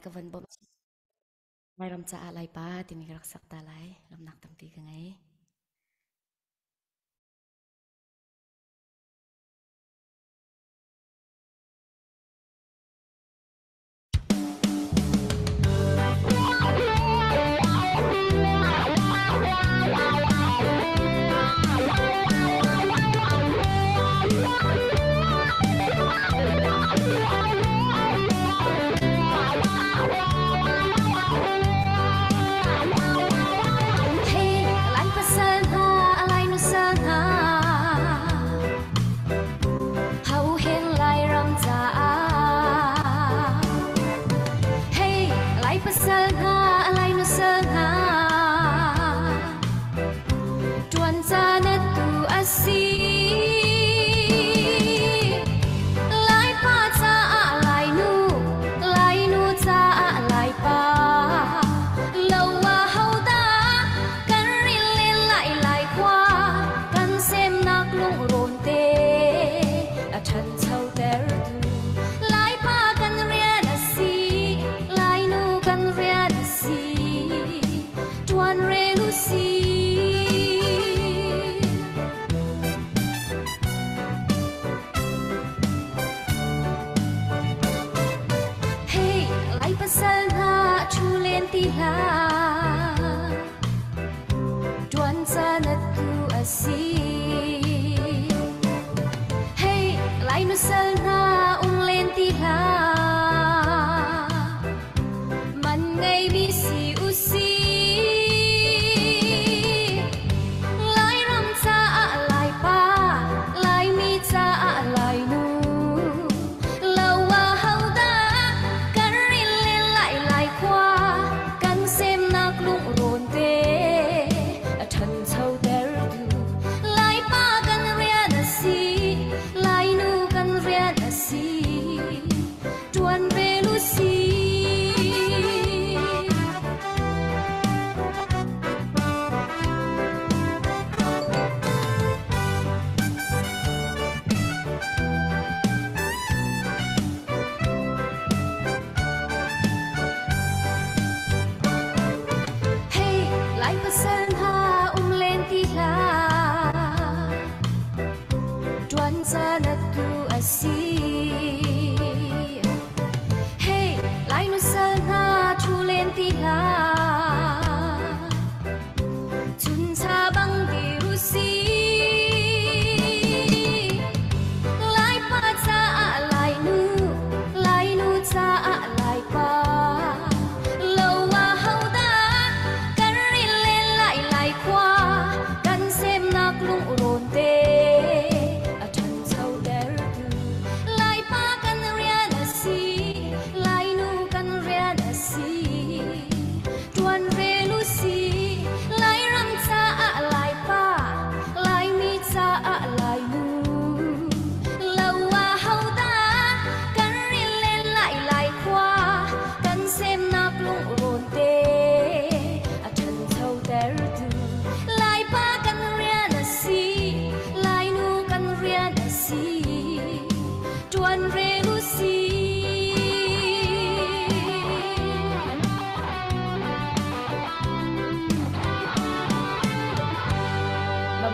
kawan bom may ram sa alay pa timigrak talay ram naktampi ka ngay Tuan sanatku asih Hey, lain nusalna lentila Man ngay bisi usi Lai ram sa lai pa Lai mi sa lai nu Lawa hauda Karin le lai kwa Kan sem nak lung ronte Tuan sanatku asih Hey, lain nusalna tulentila Chun sabang dirusi Lai pa sa lai nu sa lai pa Lawa hauda karin le lai kwa Kan sem nak lung ronte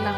Nak